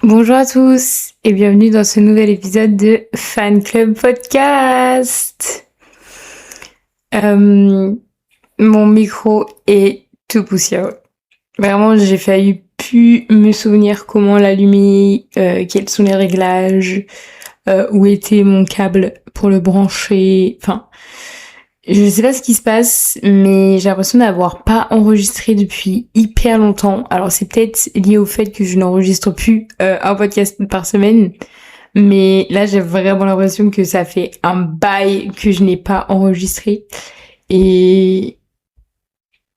Bonjour à tous et bienvenue dans ce nouvel épisode de Fan Club Podcast. Mon micro est tout poussiéreux. Vraiment, j'ai failli plus me souvenir comment l'allumer, quels sont les réglages, où était mon câble pour le brancher. Enfin, je sais pas ce qui se passe, mais j'ai l'impression d'avoir pas enregistré depuis hyper longtemps. Alors c'est peut-être lié au fait que je n'enregistre plus un podcast par semaine, mais là j'ai vraiment l'impression que ça fait un bail que je n'ai pas enregistré. Et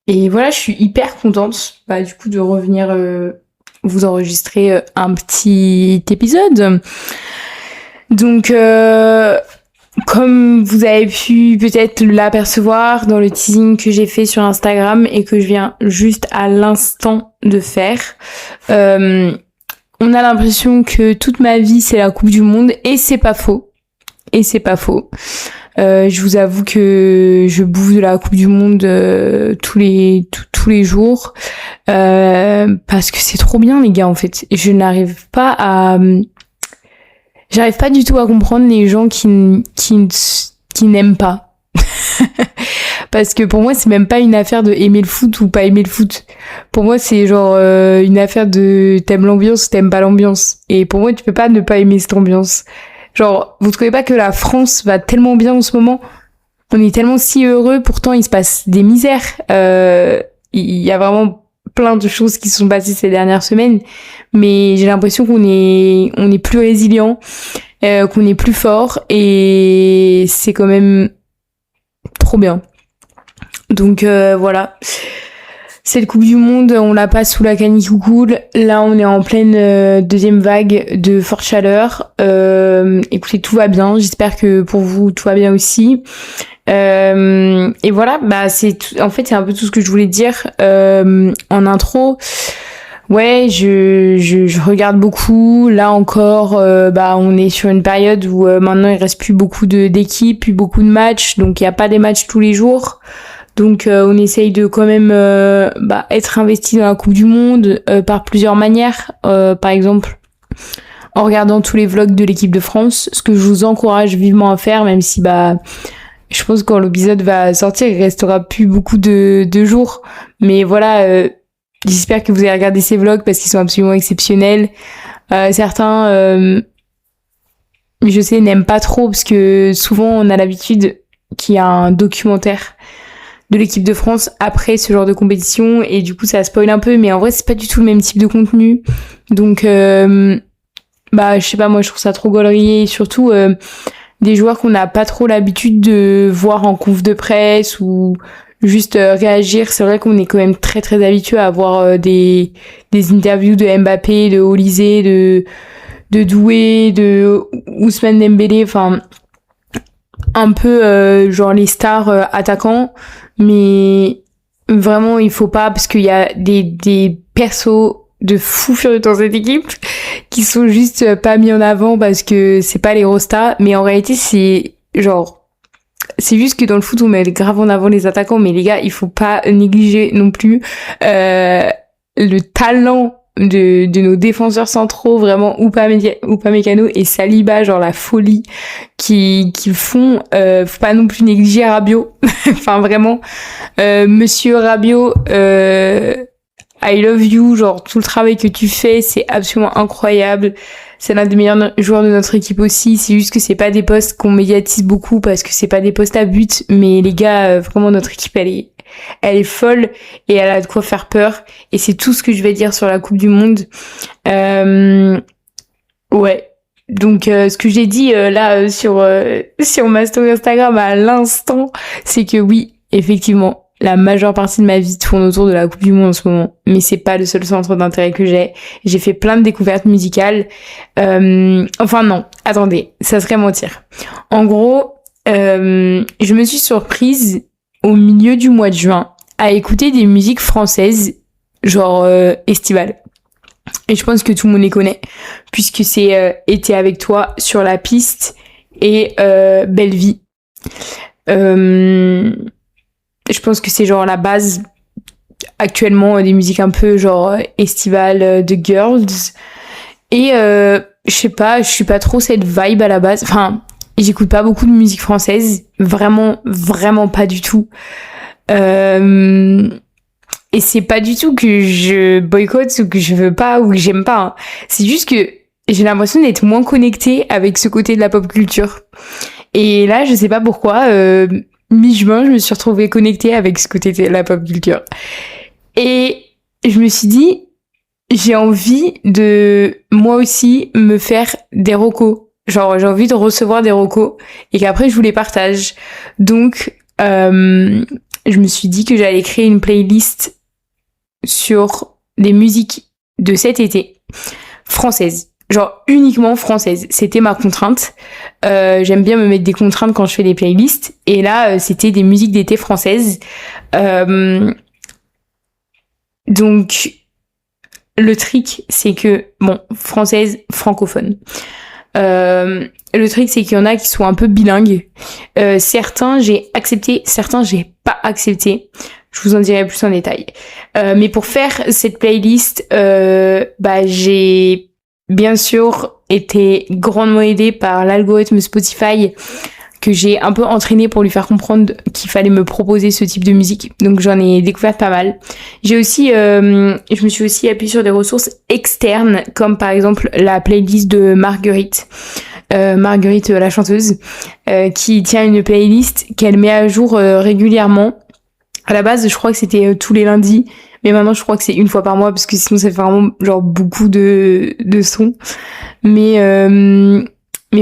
et voilà, je suis hyper contente du coup de revenir vous enregistrer un petit épisode. Donc comme vous avez pu peut-être l'apercevoir dans le teasing que j'ai fait sur Instagram et que je viens juste à l'instant de faire, on a l'impression que toute ma vie c'est la Coupe du Monde et c'est pas faux. Et c'est pas faux. Je vous avoue que je bouffe de la Coupe du Monde tous les jours parce que c'est trop bien les gars en fait. J'arrive pas du tout à comprendre les gens qui n'aiment pas. Parce que pour moi, c'est même pas une affaire de aimer le foot ou pas aimer le foot. Pour moi, c'est genre une affaire de t'aimes l'ambiance, t'aimes pas l'ambiance. Et pour moi, tu peux pas ne pas aimer cette ambiance. Genre, vous trouvez pas que la France va tellement bien en ce moment? On est tellement si heureux, pourtant il se passe des misères. Il y a vraiment plein de choses qui se sont passées ces dernières semaines, mais j'ai l'impression qu'on est plus résilient, qu'on est plus fort, et c'est quand même trop bien. Donc voilà. Cette Coupe du Monde, on la passe sous la canicule. Là, on est en pleine deuxième vague de forte chaleur. Écoutez, tout va bien. J'espère que pour vous, tout va bien aussi. Et voilà, en fait, c'est un peu tout ce que je voulais dire en intro. Ouais, je regarde beaucoup. Là encore, on est sur une période où maintenant il reste plus beaucoup d'équipes, plus beaucoup de matchs, donc il y a pas des matchs tous les jours. Donc on essaye de quand même être investi dans la Coupe du Monde par plusieurs manières. Par exemple, en regardant tous les vlogs de l'équipe de France, ce que je vous encourage vivement à faire, même si je pense que quand l'épisode va sortir, il restera plus beaucoup de jours. Mais voilà, j'espère que vous allez regarder ces vlogs parce qu'ils sont absolument exceptionnels. Certains, je sais, n'aiment pas trop parce que souvent on a l'habitude qu'il y a un documentaire de l'équipe de France après ce genre de compétition et du coup ça spoil un peu, mais en vrai c'est pas du tout le même type de contenu. Donc je sais pas, moi je trouve ça trop gaulerie, et surtout des joueurs qu'on n'a pas trop l'habitude de voir en conf de presse ou juste réagir. C'est vrai qu'on est quand même très très habitué à avoir des interviews de Mbappé, de Olysée, de Doué, de Ousmane Dembélé, enfin un peu genre les stars attaquants, mais vraiment il faut pas, parce qu'il y a des persos de fous furieux dans cette équipe qui sont juste pas mis en avant parce que c'est pas les rostas, mais en réalité c'est juste que dans le foot on met grave en avant les attaquants, mais les gars il faut pas négliger non plus le talent de nos défenseurs centraux, vraiment Upamecano et Saliba, genre la folie qu'ils font. Faut pas non plus négliger Rabiot. Enfin vraiment, Monsieur Rabiot, I love you, genre tout le travail que tu fais, c'est absolument incroyable. C'est l'un des meilleurs joueurs de notre équipe aussi. C'est juste que c'est pas des postes qu'on médiatise beaucoup parce que c'est pas des postes à but, mais les gars, vraiment notre équipe elle est folle et elle a de quoi faire peur, et c'est tout ce que je vais dire sur la Coupe du Monde. Ouais. Donc ce que j'ai dit sur ma story Instagram à l'instant, c'est que oui, effectivement, la majeure partie de ma vie tourne autour de la Coupe du Monde en ce moment, mais c'est pas le seul centre d'intérêt que j'ai. J'ai fait plein de découvertes musicales. Enfin non, attendez, ça serait mentir. En gros, je me suis surprise au milieu du mois de juin à écouter des musiques françaises, genre estivales. Et je pense que tout le monde les connaît, puisque c'est Été avec toi, Sur la piste et Belle vie. Je pense que c'est genre la base actuellement des musiques un peu genre estivales de girls. Et je sais pas, je suis pas trop cette vibe à la base. Enfin, j'écoute pas beaucoup de musique française, vraiment pas du tout. Et c'est pas du tout que je boycotte ou que je veux pas ou que j'aime pas. Hein. C'est juste que j'ai l'impression d'être moins connectée avec ce côté de la pop culture. Et là, je sais pas pourquoi, mi-juin, je me suis retrouvée connectée avec ce côté de la pop culture. Et je me suis dit, j'ai envie de, moi aussi, me faire des recos. Genre, j'ai envie de recevoir des recos et qu'après, je vous les partage. Donc, je me suis dit que j'allais créer une playlist sur des musiques de cet été, françaises. Genre, uniquement françaises. C'était ma contrainte. J'aime bien me mettre des contraintes quand je fais des playlists. Et là, c'était des musiques d'été françaises. Donc, le trick, c'est que, bon, française, francophone. Le truc, c'est qu'il y en a qui sont un peu bilingues. Certains, j'ai accepté, certains, j'ai pas accepté. Je vous en dirai plus en détail. Mais pour faire cette playlist, j'ai bien sûr été grandement aidée par l'algorithme Spotify que j'ai un peu entraîné pour lui faire comprendre qu'il fallait me proposer ce type de musique. Donc j'en ai découvert pas mal. J'ai aussi, je me suis aussi appuyée sur des ressources externes, comme par exemple la playlist de Marguerite. Marguerite la chanteuse, qui tient une playlist qu'elle met à jour régulièrement. À la base, je crois que c'était tous les lundis, mais maintenant je crois que c'est une fois par mois parce que sinon ça fait vraiment genre beaucoup de sons. Mais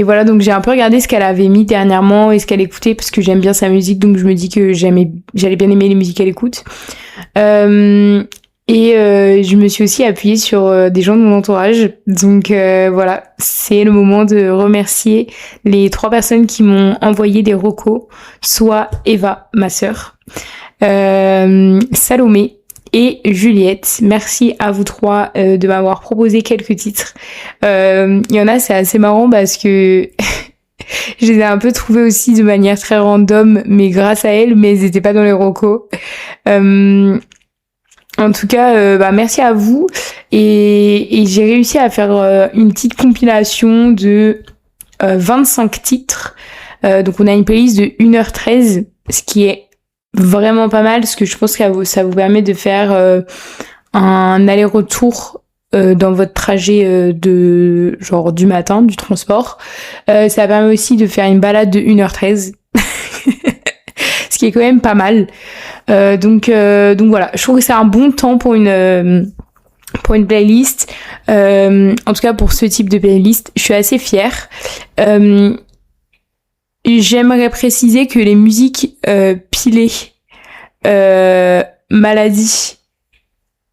voilà, donc j'ai un peu regardé ce qu'elle avait mis dernièrement et ce qu'elle écoutait parce que j'aime bien sa musique, donc je me dis que j'allais bien aimer les musiques qu'elle écoute. Je me suis aussi appuyée sur des gens de mon entourage. Donc voilà, c'est le moment de remercier les 3 personnes qui m'ont envoyé des recos, soit Eva, ma sœur, Salomé et Juliette. Merci à vous 3 de m'avoir proposé quelques titres. Il y en a, c'est assez marrant parce que je les ai un peu trouvés aussi de manière très random, mais grâce à elles, mais ils étaient pas dans les recos. En tout cas, merci à vous. Et j'ai réussi à faire une petite compilation de 25 titres. Donc on a une playlist de 1h13, ce qui est vraiment pas mal, parce que je pense que ça vous permet de faire un aller-retour dans votre trajet de genre du matin, du transport. Ça permet aussi de faire une balade de 1h13. Ce qui est quand même pas mal. Donc voilà, je trouve que c'est un bon temps pour une playlist. En tout cas pour ce type de playlist, je suis assez fière. J'aimerais préciser que les musiques pilées, Maladie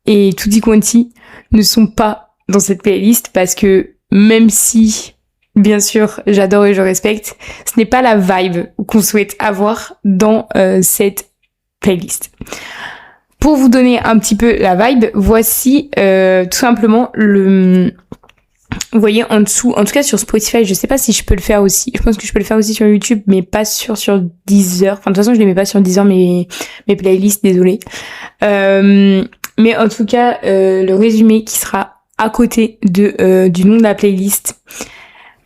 et Tutti Quanti ne sont pas dans cette playlist parce que même si bien sûr, j'adore et je respecte, ce n'est pas la vibe qu'on souhaite avoir dans cette playlist. Pour vous donner un petit peu la vibe, voici tout simplement vous voyez en dessous, en tout cas sur Spotify, je sais pas si je peux le faire aussi. Je pense que je peux le faire aussi sur YouTube, mais pas sur Deezer. Enfin, de toute façon, je les mets pas sur Deezer, mes playlists, désolé. Mais en tout cas, le résumé qui sera à côté du nom de la playlist,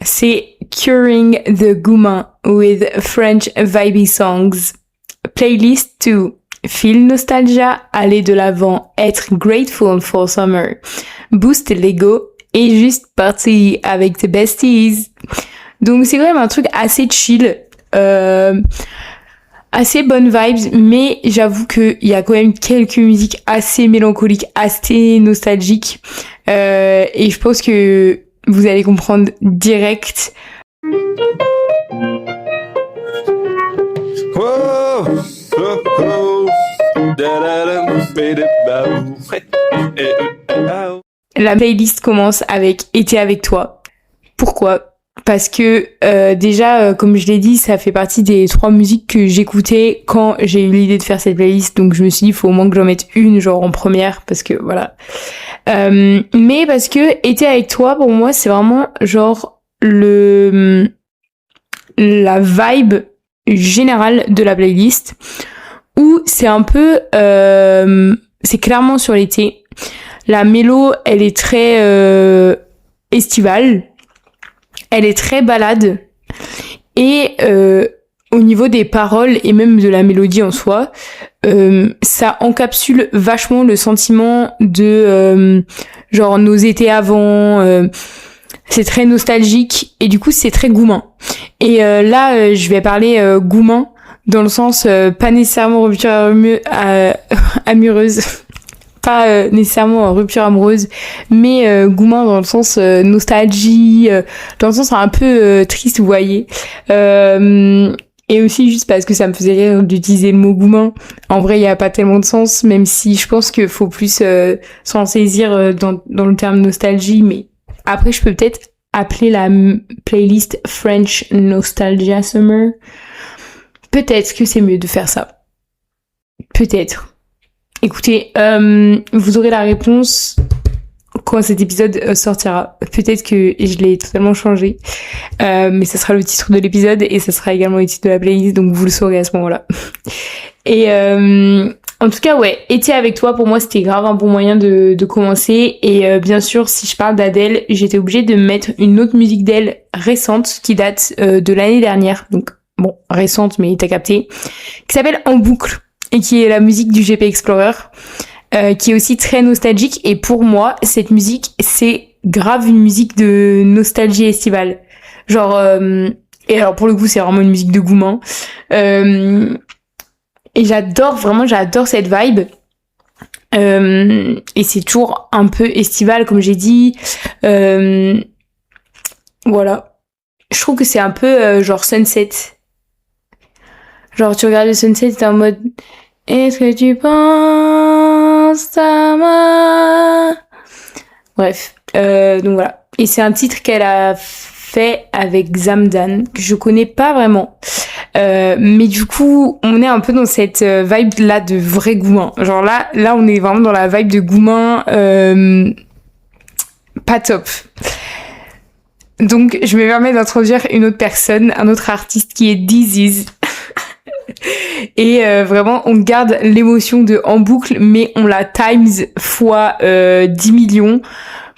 c'est Curing the Gouma with French Vibey Songs. Playlist to feel nostalgia, aller de l'avant, être grateful for summer, boost l'ego et juste party avec tes besties. Donc c'est quand même un truc assez chill, assez bonnes vibes, mais j'avoue qu'il y a quand même quelques musiques assez mélancoliques, assez nostalgiques, et je pense que vous allez comprendre direct. La playlist commence avec Été avec toi. Pourquoi ? Parce que déjà, comme je l'ai dit, ça fait partie des 3 musiques que j'écoutais quand j'ai eu l'idée de faire cette playlist. Donc je me suis dit, il faut au moins que j'en mette une genre en première, parce que voilà. Mais parce que Été avec toi, pour moi, c'est vraiment genre la vibe générale de la playlist, où c'est un peu, c'est clairement sur l'été. La mélo, elle est très estivale. Elle est très balade. Et au niveau des paroles et même de la mélodie en soi, ça encapsule vachement le sentiment de genre nos étés avant. C'est très nostalgique et du coup c'est très gourmand. Et là je vais parler gourmand dans le sens pas nécessairement rupture amoureuse, pas nécessairement rupture amoureuse, mais gourmand dans le sens nostalgie, dans le sens un peu triste, vous voyez. Et aussi juste parce que ça me faisait rire d'utiliser le mot gourmand. En vrai, il y a pas tellement de sens, même si je pense qu'il faut plus s'en saisir dans le terme nostalgie. Mais après, je peux peut-être appeler la playlist French Nostalgia Summer. Peut-être que c'est mieux de faire ça. Peut-être. Écoutez, vous aurez la réponse quand cet épisode sortira. Peut-être que je l'ai totalement changé, mais ça sera le titre de l'épisode et ça sera également le titre de la playlist, donc vous le saurez à ce moment-là. Et en tout cas, ouais, été avec toi, pour moi, c'était grave un bon moyen de commencer. Et bien sûr, si je parle d'Adèle, j'étais obligée de mettre une autre musique d'elle récente qui date de l'année dernière, donc bon, récente, mais t'as capté, qui s'appelle En boucle et qui est la musique du GP Explorer. Qui est aussi très nostalgique, et pour moi cette musique c'est grave une musique de nostalgie estivale, genre et alors pour le coup c'est vraiment une musique de gourmand, et j'adore cette vibe, et c'est toujours un peu estival comme j'ai dit, voilà, je trouve que c'est un peu genre sunset, genre tu regardes le sunset t'es en mode est-ce que tu penses à moi? Bref, donc voilà. Et c'est un titre qu'elle a fait avec Zamdan, que je connais pas vraiment. Mais du coup, on est un peu dans cette vibe-là de vrai gourmand. Genre là, on est vraiment dans la vibe de gourmand pas top. Donc, je me permets d'introduire une autre personne, un autre artiste qui est Disease. Et vraiment on garde l'émotion de En boucle, mais on la times fois 10 millions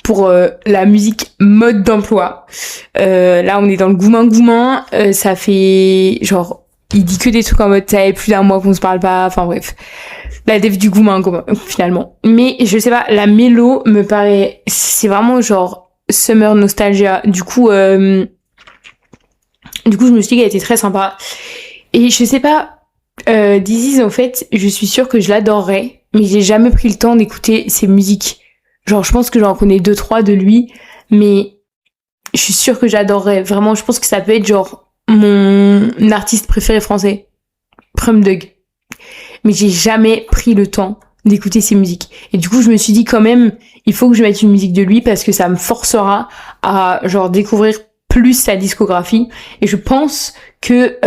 pour la musique mode d'emploi. Là on est dans le gourmand, ça fait genre il dit que des trucs en mode ça fait plus d'un mois qu'on se parle pas, enfin bref, la dev du gourmand finalement. Mais je sais pas, la mélo me paraît, c'est vraiment genre summer nostalgia, du coup je me suis dit qu'elle était très sympa. Et je sais pas, Disease, en fait, je suis sûre que je l'adorerais, mais j'ai jamais pris le temps d'écouter ses musiques. Genre, je pense que j'en connais 2-3 de lui, mais je suis sûre que j'adorerais. Vraiment, je pense que ça peut être genre mon artiste préféré français. Prum Dug. Mais j'ai jamais pris le temps d'écouter ses musiques. Et du coup, je me suis dit quand même, il faut que je mette une musique de lui parce que ça me forcera à genre découvrir plus sa discographie. Et je pense que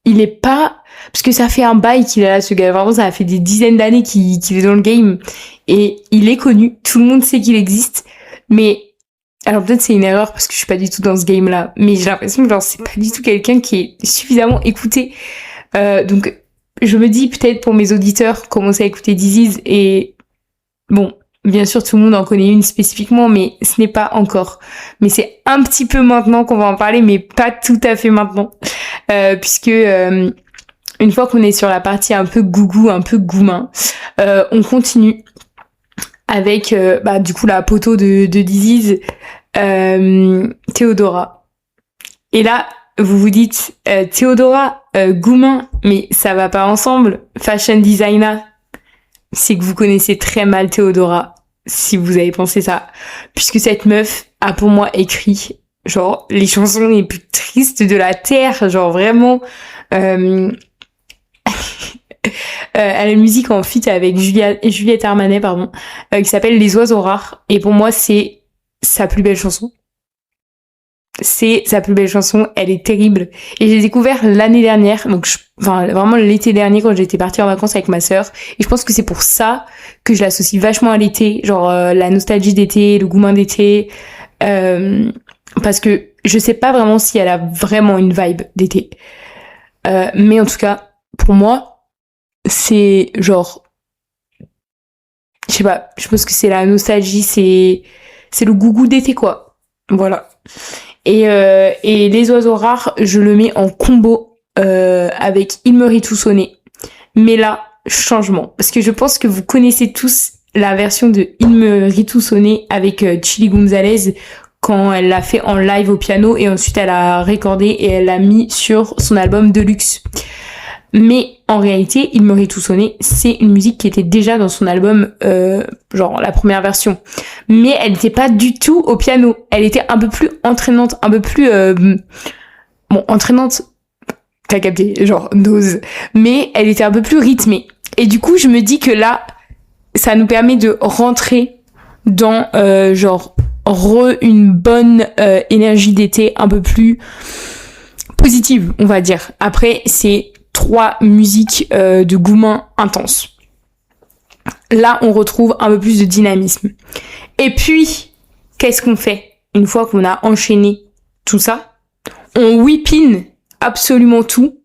il est pas, parce que ça fait un bail qu'il est là, ce gars, vraiment ça a fait des dizaines d'années qu'il est dans le game, et il est connu, tout le monde sait qu'il existe, mais alors peut-être c'est une erreur parce que je suis pas du tout dans ce game là, mais j'ai l'impression que genre c'est pas du tout quelqu'un qui est suffisamment écouté, donc je me dis peut-être pour mes auditeurs commencer à écouter Disease, et bon, bien sûr tout le monde en connaît une spécifiquement, mais ce n'est pas encore, mais c'est un petit peu maintenant qu'on va en parler, mais pas tout à fait maintenant, puisque une fois qu'on est sur la partie un peu gougou, un peu gourmand, on continue avec du coup la poteau de Disease, Théodora. Et là, vous vous dites Théodora, gourmand, mais ça va pas ensemble. Fashion designer, c'est que vous connaissez très mal Théodora, si vous avez pensé ça, puisque cette meuf a pour moi écrit genre les chansons les plus tristes de la terre, genre vraiment. Elle a une musique en feat avec Juliette Armanet, qui s'appelle Les Oiseaux Rares, et pour moi c'est sa plus belle chanson. C'est sa plus belle chanson, elle est terrible. Et j'ai découvert l'année dernière, donc vraiment l'été dernier quand j'étais partie en vacances avec ma sœur. Et je pense que c'est pour ça que je l'associe vachement à l'été, genre la nostalgie d'été, le gourmand d'été, parce que je sais pas vraiment si elle a vraiment une vibe d'été. Mais en tout cas, pour moi, c'est genre, je sais pas, je pense que c'est la nostalgie, c'est c'est le gougou d'été, quoi. Voilà. Et les oiseaux rares, je le mets en combo avec Il me rit tout sonné. Mais là, changement. Parce que je pense que vous connaissez tous la version de Il me rit tout sonné avec Chili Gonzalez quand elle l'a fait en live au piano et ensuite elle a recordé et elle l'a mis sur son album Deluxe. Mais en réalité, Il me rit tout sonné, c'est une musique qui était déjà dans son album, genre la première version. Mais elle n'était pas du tout au piano. Elle était un peu plus entraînante, un peu plus... bon, entraînante, t'as capté, genre dose. Mais elle était un peu plus rythmée. Et du coup, je me dis que là, ça nous permet de rentrer dans une bonne énergie d'été un peu plus positive, on va dire. Après, c'est 3 musiques de Goumin intenses. Là, on retrouve un peu plus de dynamisme. Et puis, qu'est-ce qu'on fait une fois qu'on a enchaîné tout ça? On whip in absolument tout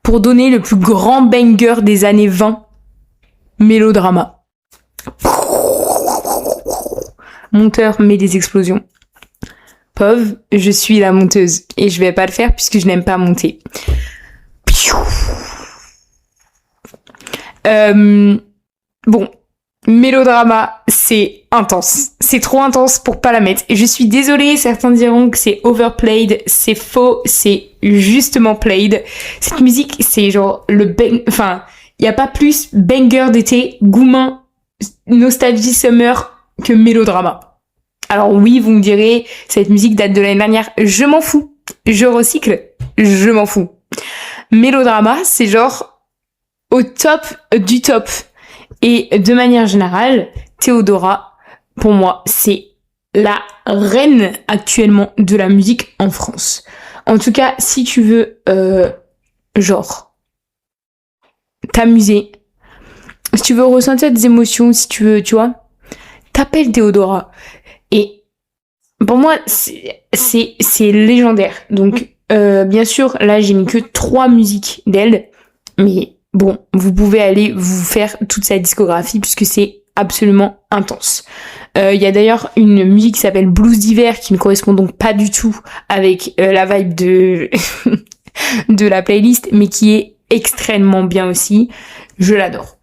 pour donner le plus grand banger des années 20, Mélodrama. Monteur met des explosions. Pauvre, je suis la monteuse et je vais pas le faire puisque je n'aime pas monter. Bon, Mélodrama, c'est intense. C'est trop intense pour pas la mettre. Et je suis désolée, certains diront que c'est overplayed. C'est faux, c'est justement played. Cette musique, c'est genre enfin, il y a pas plus banger d'été, Goumin, Nostalgie Summer que Mélodrama. Alors oui, vous me direz, cette musique date de l'année dernière. Je m'en fous. Je recycle. Je m'en fous. Mélodrama, c'est genre au top du top. Et de manière générale, Théodora, pour moi, c'est la reine actuellement de la musique en France. En tout cas, si tu veux, t'amuser, si tu veux ressentir des émotions, si tu veux, tu vois, t'appelles Théodora. Et pour moi, c'est légendaire. Donc, bien sûr, là, j'ai mis que 3 musiques d'elle, mais bon, vous pouvez aller vous faire toute sa discographie puisque c'est absolument intense. Il y a d'ailleurs une musique qui s'appelle Blues d'hiver qui ne correspond donc pas du tout avec la vibe de de la playlist, mais qui est extrêmement bien aussi. Je l'adore.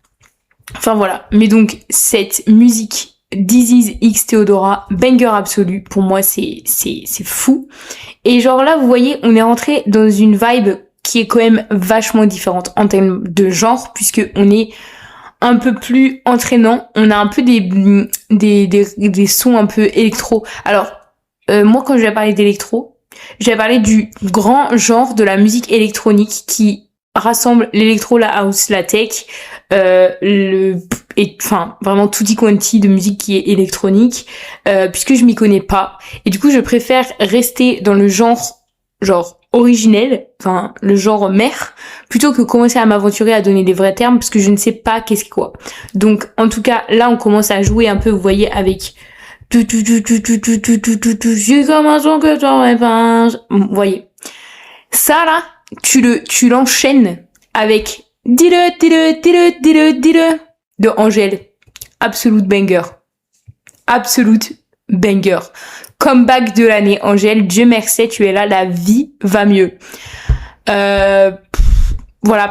Enfin voilà. Mais donc cette musique This Is X Théodora, banger absolu. Pour moi, c'est fou. Et genre là, vous voyez, on est rentré dans une vibe qui est quand même vachement différente en termes de genre, puisque on est un peu plus entraînant. On a un peu des sons un peu électro. Alors, moi, quand je vais parler d'électro, je vais parler du grand genre de la musique électronique qui rassemble l'électro, la house, la tech, enfin vraiment tutti quanti de musique qui est électronique, puisque je m'y connais pas. Et du coup, je préfère rester dans le genre originel, enfin le genre mère, plutôt que commencer à m'aventurer à donner des vrais termes parce que je ne sais pas qu'est-ce quoi. Donc en tout cas là on commence à jouer un peu, vous voyez, avec j'ai comme un son que t'en réponds. Vous voyez, ça là tu l'enchaînes avec dis-le de Angèle. Absolute banger, absolute banger. Comeback de l'année, Angèle, Dieu merci, tu es là, la vie va mieux. Voilà,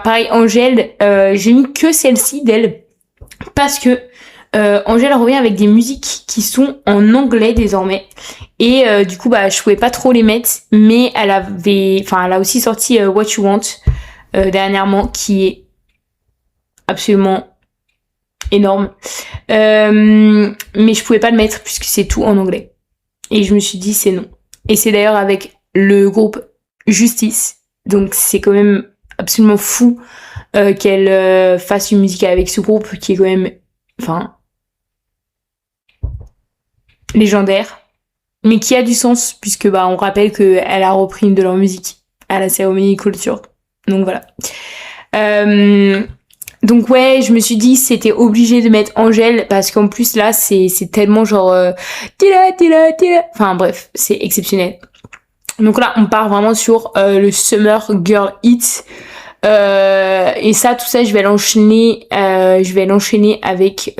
pareil, Angèle, j'ai mis que celle-ci d'elle, parce que Angèle revient avec des musiques qui sont en anglais désormais, et du coup, je pouvais pas trop les mettre, mais elle a aussi sorti What You Want dernièrement, qui est absolument énorme, mais je pouvais pas le mettre puisque c'est tout en anglais. Et je me suis dit c'est non. Et c'est d'ailleurs avec le groupe Justice. Donc c'est quand même absolument fou qu'elle fasse une musique avec ce groupe qui est quand même, enfin, légendaire. Mais qui a du sens puisque on rappelle qu'elle a repris une de leurs musiques à la cérémonie culture. Donc voilà. Donc ouais, je me suis dit c'était obligé de mettre Angèle parce qu'en plus là c'est tellement genre enfin bref, c'est exceptionnel. Donc là on part vraiment sur le Summer Girl Hit et ça tout ça je vais l'enchaîner avec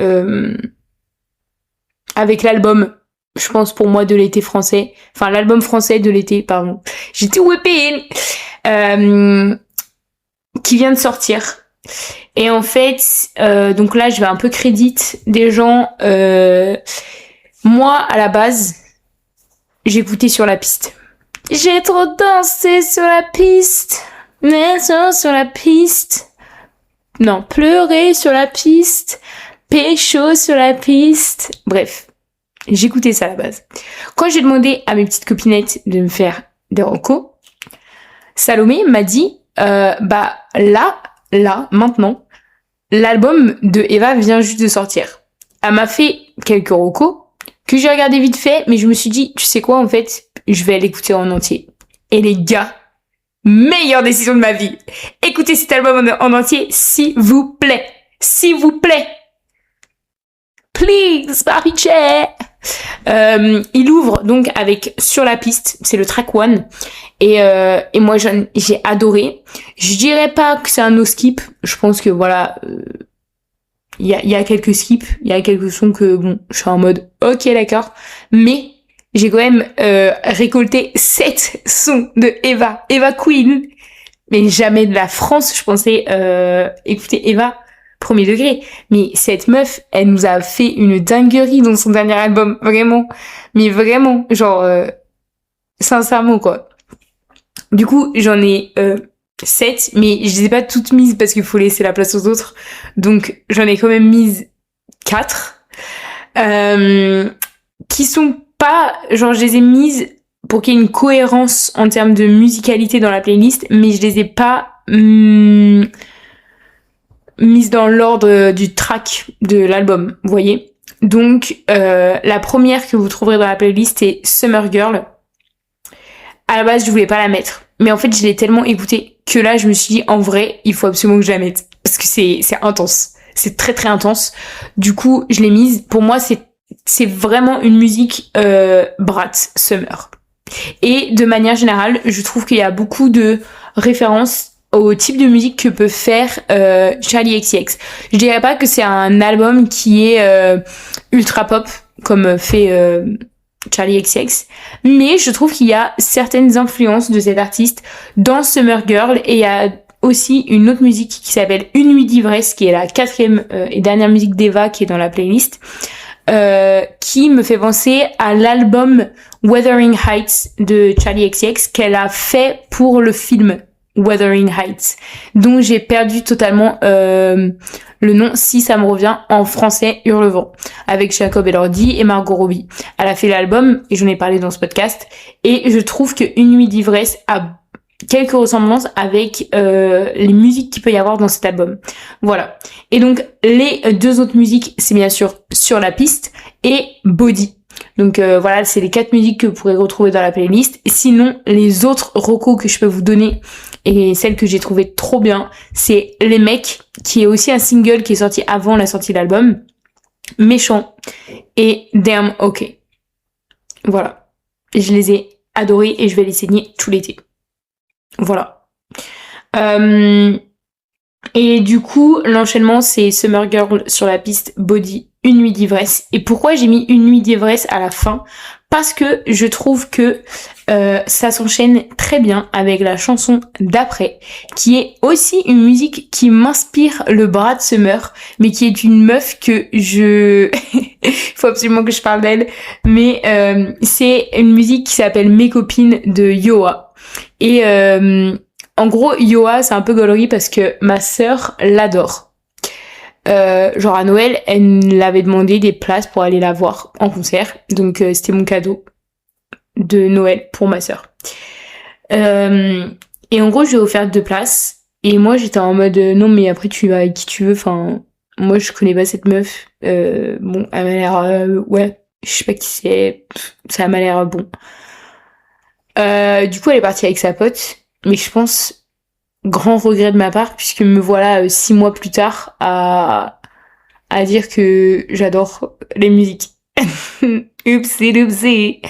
l'album je pense pour moi de l'été français, enfin l'album français de l'été, pardon. J'étais whipping, qui vient de sortir. Et en fait, donc là je vais un peu crédit des gens. Moi à la base, j'écoutais Sur la piste. J'ai trop dansé sur la piste, mais sur la piste. Non, pleurer sur la piste, pécho sur la piste. Bref, j'écoutais ça à la base. Quand j'ai demandé à mes petites copinettes de me faire des recos, Salomé m'a dit, maintenant, l'album de Eva vient juste de sortir. Elle m'a fait quelques recos que j'ai regardé vite fait, mais je me suis dit, tu sais quoi, en fait, je vais l'écouter en entier. Et les gars, meilleure décision de ma vie. Écoutez cet album en entier, s'il vous plaît. S'il vous plaît. Please, Papi Che. Il ouvre donc avec Sur la piste, c'est le track 1. Et moi, j'ai adoré. Je dirais pas que c'est un no skip. Je pense que voilà, il y a quelques skips, il y a quelques sons que bon, je suis en mode ok d'accord, mais j'ai quand même récolté 7 sons de Eva Queen, mais jamais de la France. Je pensais écouter Eva premier degré, mais cette meuf, elle nous a fait une dinguerie dans son dernier album, vraiment, mais vraiment, genre sincèrement quoi. Du coup, j'en ai 7, mais je les ai pas toutes mises parce qu'il faut laisser la place aux autres. Donc, j'en ai quand même mise 4. Qui sont pas... Genre, je les ai mises pour qu'il y ait une cohérence en termes de musicalité dans la playlist, mais je les ai pas mises dans l'ordre du track de l'album, vous voyez. Donc, la première que vous trouverez dans la playlist est Summer Girl. À la base, je voulais pas la mettre. Mais en fait, je l'ai tellement écoutée que là, je me suis dit, en vrai, il faut absolument que je la mette. Parce que c'est intense. C'est très, très intense. Du coup, je l'ai mise. Pour moi, c'est vraiment une musique Brat Summer. Et de manière générale, je trouve qu'il y a beaucoup de références au type de musique que peut faire Charli XCX. Je dirais pas que c'est un album qui est ultra pop, comme fait... Charli XCX, mais je trouve qu'il y a certaines influences de cet artiste dans Summer Girl, et il y a aussi une autre musique qui s'appelle Une nuit d'ivresse, qui est la 4e et dernière musique d'Eva qui est dans la playlist, qui me fait penser à l'album Wuthering Heights de Charli XCX qu'elle a fait pour le film Wuthering Heights, dont j'ai perdu totalement le nom, si ça me revient en français, Hurlevent, avec Jacob Elordi et Margot Robbie. Elle a fait l'album, et j'en ai parlé dans ce podcast, et je trouve que Une nuit d'ivresse a quelques ressemblances avec les musiques qu'il peut y avoir dans cet album. Voilà. Et donc, les 2 autres musiques, c'est bien sûr Sur la piste et Body. Donc voilà, c'est les 4 musiques que vous pourrez retrouver dans la playlist. Et sinon, les autres recos que je peux vous donner, et celle que j'ai trouvée trop bien, c'est Les Mecs, qui est aussi un single qui est sorti avant la sortie de l'album, Méchant, et Damn OK. Voilà. Je les ai adorés et je vais les saigner tout l'été. Voilà. Et du coup, l'enchaînement, c'est Summer Girl, Sur la piste, Body, Une nuit d'ivresse. Et pourquoi j'ai mis Une nuit d'ivresse à la fin? Parce que je trouve que ça s'enchaîne très bien avec la chanson d'après, qui est aussi une musique qui m'inspire le Brat Summer, mais qui est une meuf que il faut absolument que je parle d'elle, mais c'est une musique qui s'appelle Mes copines de Yoa. Et en gros, Yoa, c'est un peu gaulerie parce que ma sœur l'adore. Genre à Noël, elle l'avait demandé des places pour aller la voir en concert. Donc c'était mon cadeau de Noël pour ma sœur. Et en gros, je lui ai offert 2 places. Et moi, j'étais en mode non, mais après tu vas avec qui tu veux. Enfin, moi, je connais pas cette meuf. Bon, elle m'a l'air ouais, je sais pas qui c'est. Ça m'a l'air bon. Du coup, elle est partie avec sa pote. Mais je pense, grand regret de ma part, puisque me voilà 6 mois plus tard à dire que j'adore les musiques. Oupsie doupsie.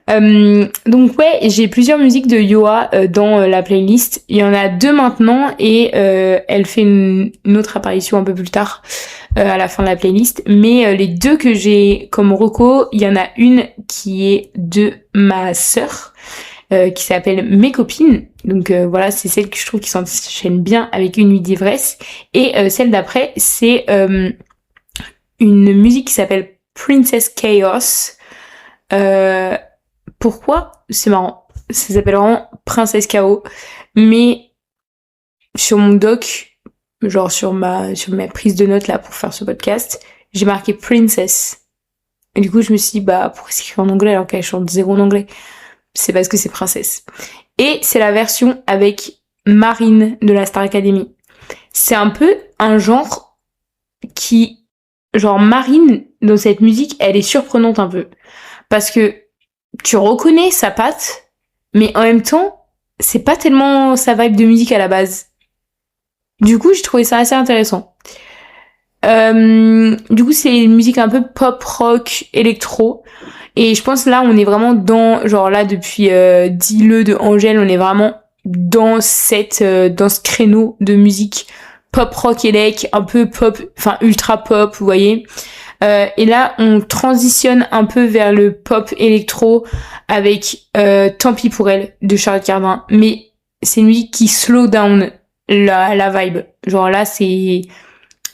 Donc ouais, j'ai plusieurs musiques de Yoa dans la playlist. Il y en a 2 maintenant et elle fait une autre apparition un peu plus tard à la fin de la playlist. Mais les 2 que j'ai comme reco, il y en a une qui est de ma sœur qui s'appelle Mes copines. Donc voilà, c'est celle que je trouve qui s'enchaîne bien avec Une nuit d'ivresse. Et celle d'après, c'est une musique qui s'appelle Princess Chaos. Pourquoi? C'est marrant. Ça s'appelle vraiment Princesse Chaos. Mais sur mon doc, genre sur ma prise de notes là pour faire ce podcast, j'ai marqué Princess. Et du coup, je me suis dit, pourquoi c'est écrit en anglais alors qu'elle chante 0 en anglais? C'est parce que c'est Princesse. Et c'est la version avec Marine de la Star Academy. C'est un peu un genre qui, genre Marine, dans cette musique, elle est surprenante un peu. Parce que tu reconnais sa patte, mais en même temps, c'est pas tellement sa vibe de musique à la base. Du coup, j'ai trouvé ça assez intéressant. Du coup, c'est une musique un peu pop, rock, électro. Et je pense là, on est vraiment dans, genre là, depuis Dis-le de Angèle, on est vraiment dans dans ce créneau de musique pop, rock, élec, un peu pop, enfin ultra pop, vous voyez. Et là, on transitionne un peu vers le pop électro avec Tant pis pour elle de Charlotte Cardin. Mais c'est une musique qui slow down la vibe. Genre là,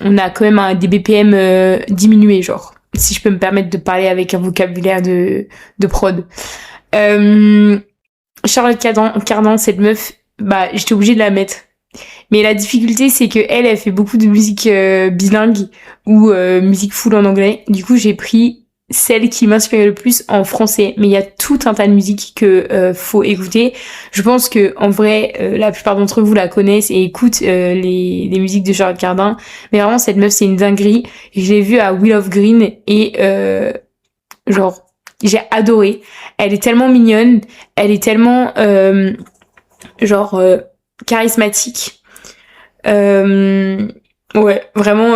on a quand même des BPM diminués, genre. Si je peux me permettre de parler avec un vocabulaire de prod. Charlotte Cardin, cette meuf, j'étais obligée de la mettre. Mais la difficulté, c'est que elle fait beaucoup de musique bilingue ou musique full en anglais. Du coup, j'ai pris celle qui m'inspirait le plus en français. Mais il y a tout un tas de musiques que faut écouter. Je pense que en vrai, la plupart d'entre vous la connaissent et écoutent les musiques de Charlotte Cardin. Mais vraiment, cette meuf, c'est une dinguerie. Je l'ai vue à Wheel of Green et genre, j'ai adoré. Elle est tellement mignonne. Elle est tellement charismatique. Ouais, vraiment,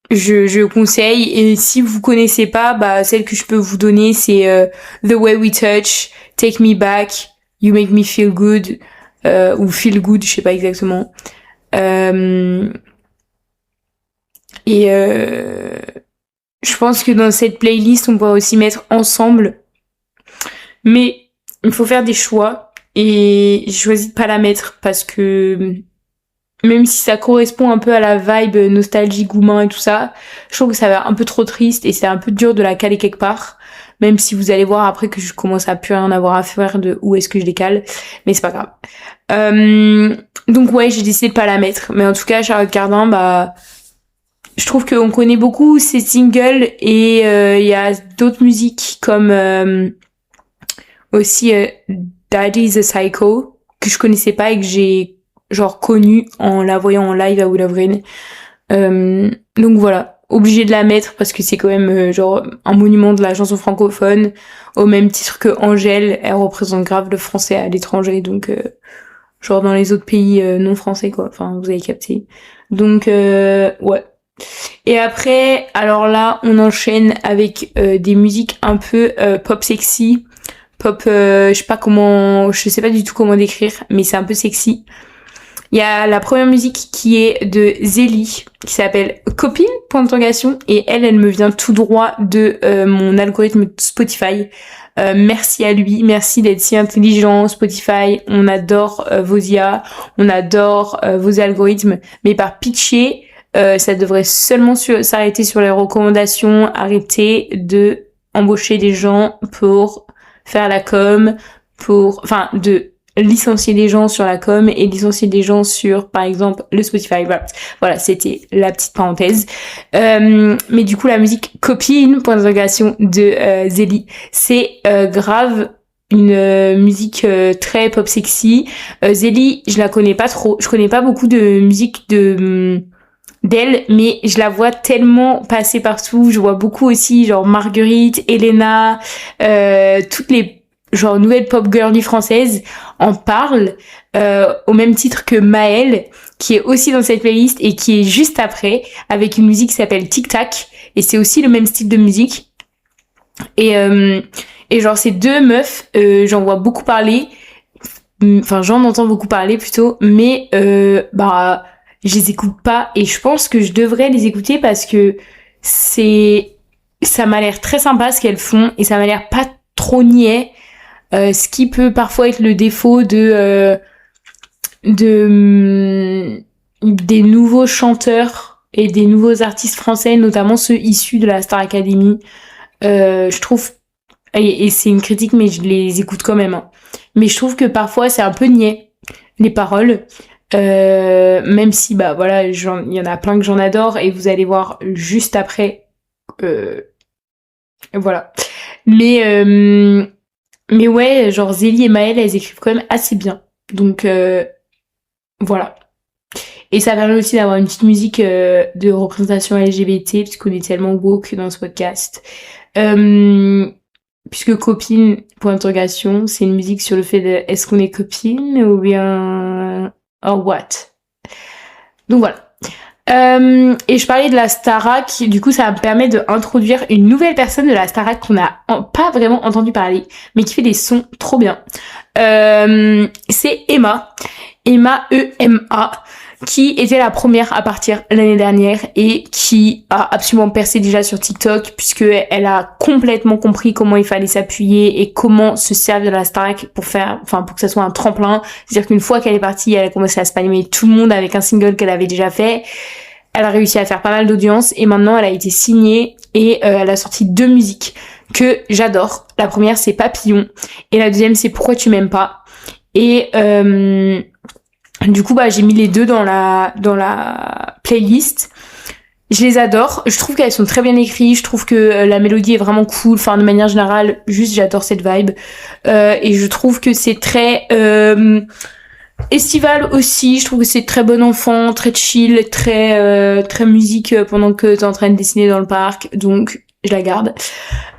je conseille. Et si vous connaissez pas, celle que je peux vous donner, c'est The Way We Touch, Take Me Back, You Make Me Feel Good, ou Feel Good, je sais pas exactement. Je pense que dans cette playlist, on pourrait aussi mettre Ensemble. Mais il faut faire des choix. Et j'ai choisi de pas la mettre parce que même si ça correspond un peu à la vibe nostalgie, Goumin et tout ça, je trouve que ça va un peu trop triste et c'est un peu dur de la caler quelque part. Même si vous allez voir après que je commence à plus rien avoir à faire de où est-ce que je les cale. Mais c'est pas grave. Donc ouais, j'ai décidé de pas la mettre. Mais en tout cas, Charlotte Cardin, je trouve qu'on connaît beaucoup ses singles et il y a d'autres musiques comme aussi Daddy's a Psycho que je connaissais pas et que j'ai genre connu en la voyant en live à Wheel of Green. Donc voilà, obligée de la mettre parce que c'est quand même genre un monument de la chanson francophone au même titre que Angèle, elle représente grave le français à l'étranger, donc genre dans les autres pays non français quoi, enfin vous avez capté. Donc ouais. Et après, alors là, on enchaîne avec des musiques un peu pop sexy, pop, je sais pas du tout comment décrire, mais c'est un peu sexy. Il y a la première musique qui est de Zélie, qui s'appelle Copine, point d'interrogation, et elle me vient tout droit de mon algorithme Spotify. Merci à lui, merci d'être si intelligent, Spotify. On adore vos IA, on adore vos algorithmes, mais par pitié, ça devrait seulement s'arrêter sur les recommandations, arrêter de embaucher des gens pour faire la com, de licencier des gens sur la com et licencier des gens sur, par exemple, le Spotify. Voilà, c'était la petite parenthèse. Mais du coup, la musique Copine, point d'interrogation, de Zélie, c'est grave une musique très pop sexy. Zélie, je la connais pas trop. Je connais pas beaucoup de musique d'elle, mais je la vois tellement passer partout. Je vois beaucoup aussi genre Marguerite, Elena, toutes les genre nouvelles pop girly françaises en parlent au même titre que Maëlle, qui est aussi dans cette playlist et qui est juste après avec une musique qui s'appelle Tic Tac, et c'est aussi le même style de musique. Et genre ces deux meufs, j'en vois beaucoup parler, enfin j'en entends beaucoup parler plutôt, mais bah je les écoute pas et je pense que je devrais les écouter parce que ça m'a l'air très sympa ce qu'elles font et ça m'a l'air pas trop niais, ce qui peut parfois être le défaut des nouveaux chanteurs et des nouveaux artistes français, notamment ceux issus de la Star Academy. Je trouve, et c'est une critique, mais je les écoute quand même, hein. Mais je trouve que parfois c'est un peu niais, les paroles. Même si, bah voilà, il y en a plein que j'en adore, et vous allez voir juste après. Voilà. Mais ouais, genre Zélie et Maëlle, elles écrivent quand même assez bien. Donc, voilà. Et ça permet aussi d'avoir une petite musique de représentation LGBT, puisqu'on est tellement woke dans ce podcast. Puisque copine, point d'interrogation, c'est une musique sur le fait de est-ce qu'on est copine ou bien or what. Donc voilà. Et je parlais de la Starac, du coup ça me permet d'introduire une nouvelle personne de la Starac qu'on n'a pas vraiment entendu parler, mais qui fait des sons trop bien. C'est Emma, E-M-A, qui était la première à partir l'année dernière et qui a absolument percé déjà sur TikTok puisque elle a complètement compris comment il fallait s'appuyer et comment se servir de la Starac pour que ça soit un tremplin. C'est-à-dire qu'une fois qu'elle est partie, elle a commencé à spammer tout le monde avec un single qu'elle avait déjà fait. Elle a réussi à faire pas mal d'audience et maintenant elle a été signée et elle a sorti 2 musiques que j'adore. La première c'est Papillon et la deuxième c'est Pourquoi tu m'aimes pas. Et du coup bah j'ai mis les deux dans la playlist. Je les adore, je trouve qu'elles sont très bien écrites, je trouve que la mélodie est vraiment cool, enfin de manière générale, juste j'adore cette vibe. Et je trouve que c'est très estival aussi, je trouve que c'est très bon enfant, très chill, très musique pendant que t'es en train de dessiner dans le parc, donc je la garde.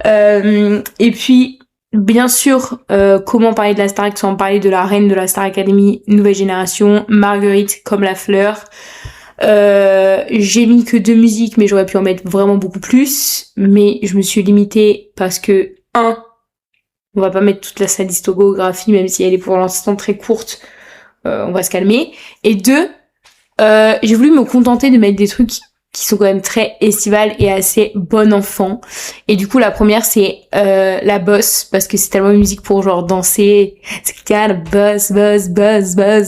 Et puis bien sûr, comment parler de la Starac sans parler de la reine de la Star Academy, nouvelle génération, Marguerite comme la fleur. J'ai mis que 2 musiques, mais j'aurais pu en mettre vraiment beaucoup plus, mais je me suis limitée parce que on va pas mettre toute sa discographie, même si elle est pour l'instant très courte, on va se calmer. Et 2, j'ai voulu me contenter de mettre des trucs qui sont quand même très estivales et assez bon enfant. Et du coup, la première, c'est La Bosse, parce que c'est tellement une musique pour genre danser. C'est kind of boss.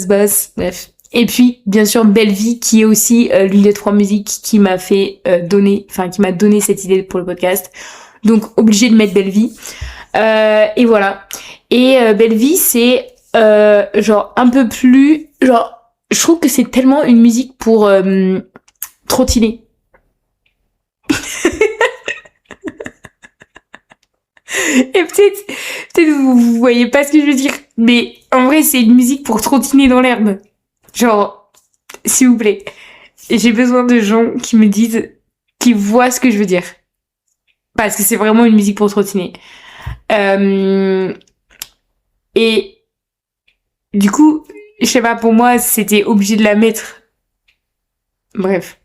Bref. Et puis, bien sûr, Belle Vie, qui est aussi l'une des 3 musiques qui m'a fait qui m'a donné cette idée pour le podcast. Donc, obligée de mettre Belle Vie. Et voilà. Et Belle Vie, c'est genre un peu plus... Genre, je trouve que c'est tellement une musique pour trottiner. Et peut-être vous voyez pas ce que je veux dire, mais en vrai, c'est une musique pour trottiner dans l'herbe. Genre, s'il vous plaît. J'ai besoin de gens qui me disent, qui voient ce que je veux dire. Parce que c'est vraiment une musique pour trottiner. Et du coup, je sais pas, pour moi, c'était obligé de la mettre. Bref.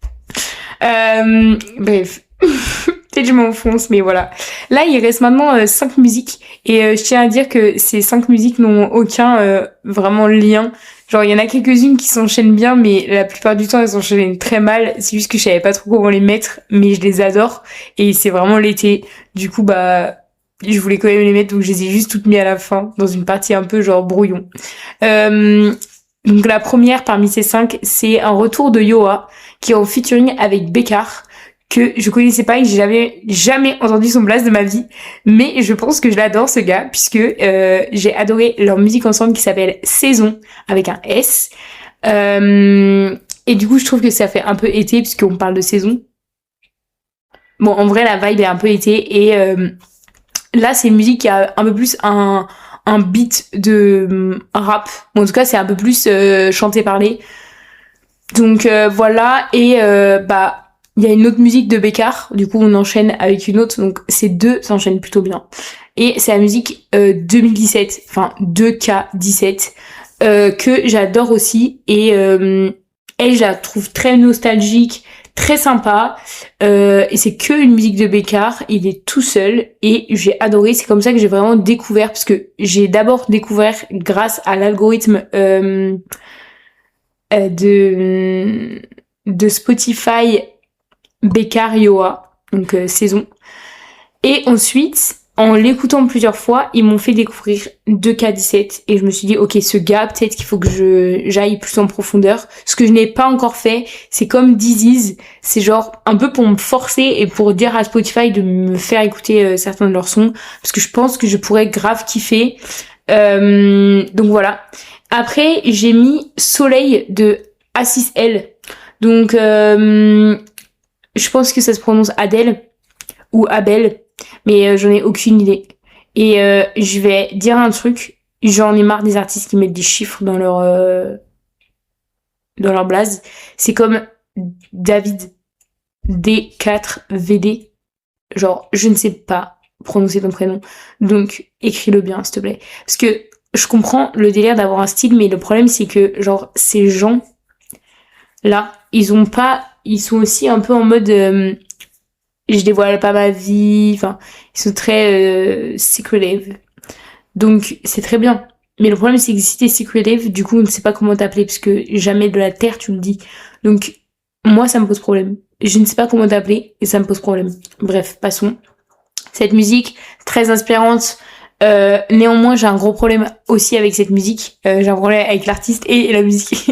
Peut-être je m'enfonce, mais voilà. Là, il reste maintenant 5 musiques. Et je tiens à dire que ces 5 musiques n'ont aucun vraiment lien. Genre, il y en a quelques-unes qui s'enchaînent bien, mais la plupart du temps, elles s'enchaînent très mal. C'est juste que je savais pas trop comment les mettre, mais je les adore. Et c'est vraiment l'été. Du coup, bah... je voulais quand même les mettre, donc je les ai juste toutes mis à la fin, dans une partie un peu genre brouillon. Donc la première parmi ces 5, c'est un retour de Yoa, qui est en featuring avec Bécard, que je connaissais pas et que j'avais jamais entendu son blast de ma vie, mais je pense que je l'adore ce gars, puisque j'ai adoré leur musique ensemble qui s'appelle Saison, avec un S. Et du coup, je trouve que ça fait un peu été, puisqu'on parle de saison. Bon, en vrai, la vibe est un peu été, et... là, c'est une musique qui a un peu plus un beat de rap. Bon, en tout cas, c'est un peu plus chanté parlé. Donc voilà. Et bah, il y a une autre musique de Bécard. Du coup, on enchaîne avec une autre. Donc ces deux s'enchaînent plutôt bien. Et c'est la musique 2017, enfin 2K17, que j'adore aussi. Et elle, je la trouve très nostalgique, très sympa, et c'est que une musique de Bécard, il est tout seul, et j'ai adoré, c'est comme ça que j'ai vraiment découvert, parce que j'ai d'abord découvert grâce à l'algorithme de Spotify Bécard Yoa, donc saison. Et ensuite, en l'écoutant plusieurs fois, ils m'ont fait découvrir 2K17 et je me suis dit ok, ce gars, peut-être qu'il faut que j'aille plus en profondeur. Ce que je n'ai pas encore fait, c'est comme This Is, c'est genre un peu pour me forcer et pour dire à Spotify de me faire écouter certains de leurs sons, parce que je pense que je pourrais grave kiffer. Donc voilà. Après, j'ai mis Soleil de A6L. Donc je pense que ça se prononce Adèle ou Abel, mais j'en ai aucune idée. Et je vais dire un truc, j'en ai marre des artistes qui mettent des chiffres dans leur blase. C'est comme David D4VD. Genre, je ne sais pas prononcer ton prénom. Donc, écris-le bien, s'il te plaît. Parce que je comprends le délire d'avoir un style, mais le problème, c'est que, genre, ces gens-là, ils sont aussi un peu en mode, je dévoile pas ma vie, enfin, ils sont très secretive. Donc, c'est très bien. Mais le problème, c'est que si t'es secretive, du coup, on ne sait pas comment t'appeler, parce que jamais de la terre, tu le dis. Donc, moi, ça me pose problème. Je ne sais pas comment t'appeler, et ça me pose problème. Bref, passons. Cette musique, très inspirante. Néanmoins, j'ai un gros problème aussi avec cette musique. J'ai un problème avec l'artiste et la musique.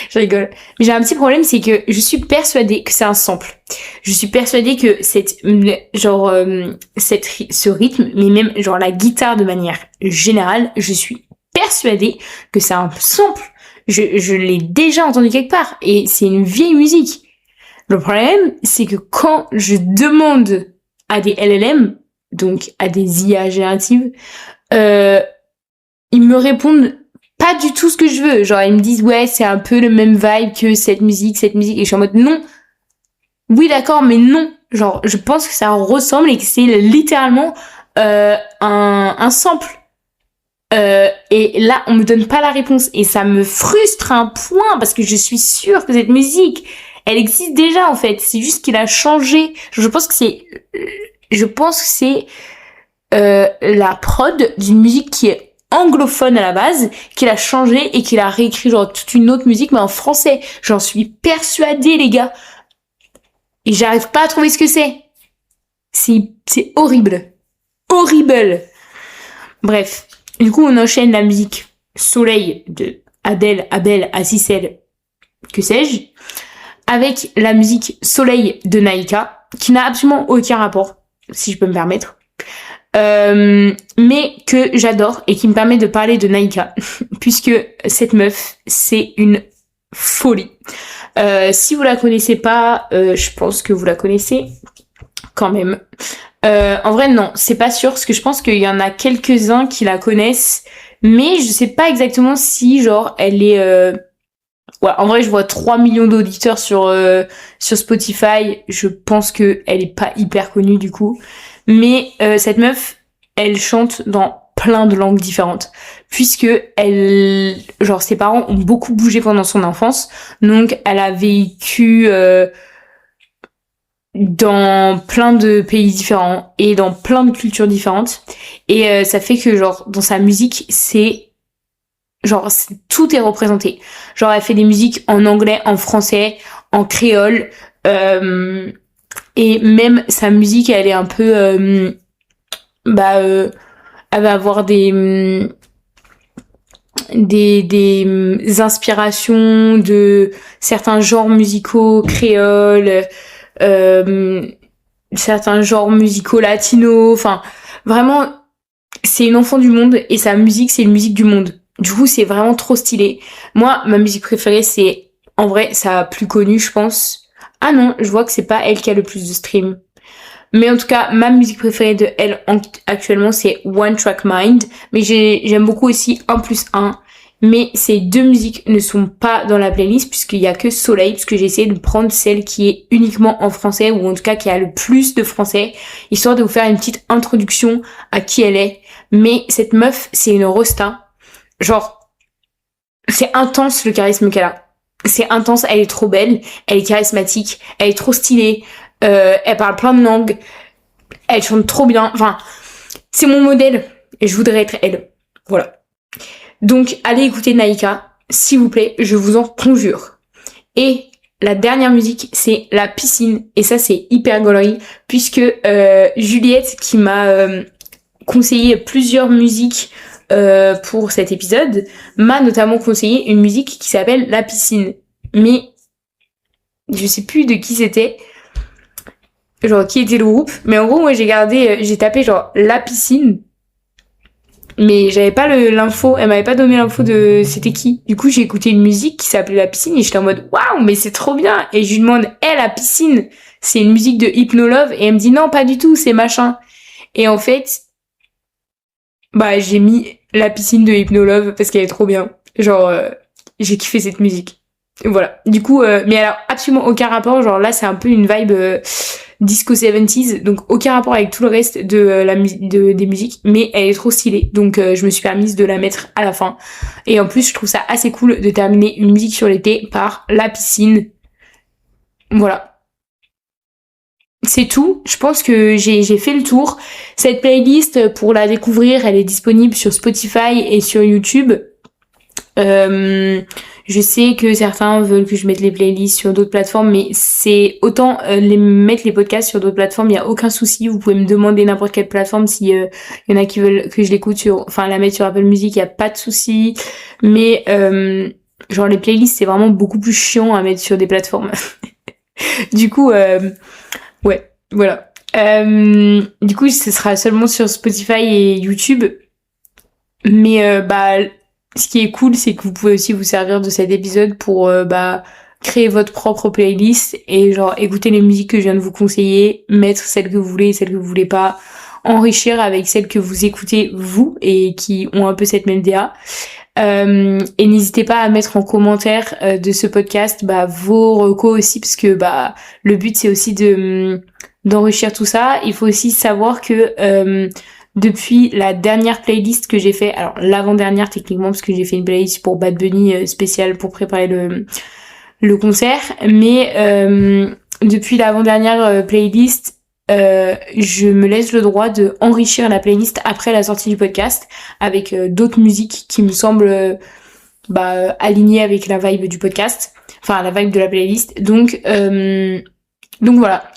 Je rigole. Mais j'ai un petit problème, c'est que je suis persuadée que c'est un sample. Je suis persuadée que ce rythme, mais même genre la guitare de manière générale, je suis persuadée que c'est un sample. Je l'ai déjà entendu quelque part et c'est une vieille musique. Le problème, c'est que quand je demande à des LLM, donc à des IA génératives, ils me répondent pas du tout ce que je veux. Genre, ils me disent, ouais, c'est un peu le même vibe que cette musique. Et je suis en mode, non. Oui, d'accord, mais non. Genre, je pense que ça ressemble et que c'est littéralement un sample. Et là, on me donne pas la réponse. Et ça me frustre à un point parce que je suis sûre que cette musique, elle existe déjà, en fait. C'est juste qu'il a changé. Je pense que c'est la prod d'une musique qui est anglophone à la base, qu'il a changé et qu'il a réécrit genre toute une autre musique mais en français. J'en suis persuadée, les gars. Et j'arrive pas à trouver ce que c'est. C'est horrible. Horrible. Bref. Du coup, on enchaîne la musique Soleil de Adèle, Abel, A6L, que sais-je, avec la musique Soleil de Naïka, qui n'a absolument aucun rapport, si je peux me permettre. Mais que j'adore et qui me permet de parler de Naïka puisque cette meuf c'est une folie. Si vous la connaissez pas, je pense que vous la connaissez quand même. En vrai non, c'est pas sûr parce que je pense qu'il y en a quelques-uns qui la connaissent, mais je sais pas exactement si genre elle est ouais, en vrai je vois 3 millions d'auditeurs sur Spotify, je pense que elle est pas hyper connue du coup. Mais cette meuf, elle chante dans plein de langues différentes, puisque genre ses parents ont beaucoup bougé pendant son enfance, donc elle a vécu dans plein de pays différents et dans plein de cultures différentes, et ça fait que genre dans sa musique tout est représenté. Genre elle fait des musiques en anglais, en français, en créole. Et même sa musique, elle est un peu, elle va avoir des inspirations de certains genres musicaux créoles, certains genres musicaux latinos. Enfin, vraiment, c'est une enfant du monde et sa musique, c'est une musique du monde. Du coup, c'est vraiment trop stylé. Moi, ma musique préférée, c'est, en vrai, sa plus connue, je pense. Ah non, je vois que c'est pas elle qui a le plus de streams. Mais en tout cas, ma musique préférée de elle actuellement, c'est One Track Mind. Mais j'aime beaucoup aussi 1+1. Mais ces deux musiques ne sont pas dans la playlist puisqu'il y a que Soleil, puisque j'ai essayé de prendre celle qui est uniquement en français, ou en tout cas qui a le plus de français, histoire de vous faire une petite introduction à qui elle est. Mais cette meuf, c'est une rosta. Genre, c'est intense le charisme qu'elle a. c'est intense, elle est trop belle, elle est charismatique, elle est trop stylée, elle parle plein de langues, elle chante trop bien, enfin, c'est mon modèle et je voudrais être elle. Voilà. Donc, allez écouter Naïka, s'il vous plaît, je vous en conjure. Et la dernière musique, c'est La Piscine, et ça, c'est hyper gaulerie, puisque Juliette, qui m'a conseillé plusieurs musiques pour cet épisode, m'a notamment conseillé une musique qui s'appelle La Piscine. Mais je sais plus de qui c'était, genre qui était le groupe, mais en gros moi j'ai tapé genre La Piscine, mais j'avais pas l'info, elle m'avait pas donné l'info de c'était qui. Du coup j'ai écouté une musique qui s'appelait La Piscine et j'étais en mode waouh mais c'est trop bien, et je lui demande La Piscine, c'est une musique de Hypnolove, et elle me dit non pas du tout, c'est machin. Et en fait bah j'ai mis La Piscine de Hypnolove parce qu'elle est trop bien, genre j'ai kiffé cette musique. Et voilà, du coup mais alors absolument aucun rapport, genre là c'est un peu une vibe disco 70s, donc aucun rapport avec tout le reste de des musiques, mais elle est trop stylée, donc je me suis permise de la mettre à la fin. Et en plus je trouve ça assez cool de terminer une musique sur l'été par La Piscine. Voilà, c'est tout. Je pense que j'ai fait le tour. Cette playlist, pour la découvrir, elle est disponible sur Spotify et sur YouTube. Je sais que certains veulent que je mette les playlists sur d'autres plateformes, mais c'est autant mettre les podcasts sur d'autres plateformes, il y a aucun souci. Vous pouvez me demander n'importe quelle plateforme si y en a qui veulent que je l'écoute enfin la mettre sur Apple Music, il y a pas de souci. Mais genre les playlists c'est vraiment beaucoup plus chiant à mettre sur des plateformes. Du coup ouais, voilà. Du coup ce sera seulement sur Spotify et YouTube. Mais bah ce qui est cool, c'est que vous pouvez aussi vous servir de cet épisode pour créer votre propre playlist et genre écouter les musiques que je viens de vous conseiller, mettre celles que vous voulez et celles que vous voulez pas, enrichir avec celles que vous écoutez vous et qui ont un peu cette même DA. Et n'hésitez pas à mettre en commentaire de ce podcast vos recos aussi, parce que le but c'est aussi d'enrichir tout ça. Il faut aussi savoir que depuis la dernière playlist que j'ai fait, alors l'avant-dernière techniquement parce que j'ai fait une playlist pour Bad Bunny spéciale pour préparer le concert, mais depuis l'avant-dernière playlist, je me laisse le droit de enrichir la playlist après la sortie du podcast avec d'autres musiques qui me semblent alignées avec la vibe du podcast, enfin la vibe de la playlist. Donc voilà,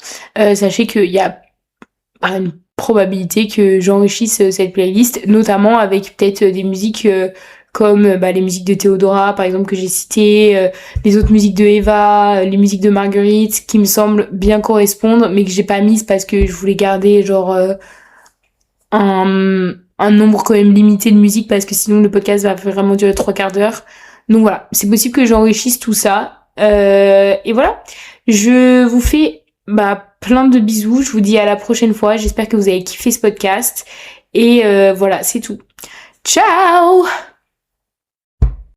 sachez qu'il y a une probabilité que j'enrichisse cette playlist, notamment avec peut-être des musiques comme les musiques de Théodora par exemple que j'ai citées, les autres musiques de Eva, les musiques de Marguerite qui me semblent bien correspondre mais que j'ai pas mises parce que je voulais garder genre un nombre quand même limité de musiques, parce que sinon le podcast va vraiment durer 3/4 d'heure. Donc voilà, c'est possible que j'enrichisse tout ça. Et voilà, je vous fais plein de bisous, je vous dis à la prochaine fois, j'espère que vous avez kiffé ce podcast, et voilà, c'est tout. Ciao!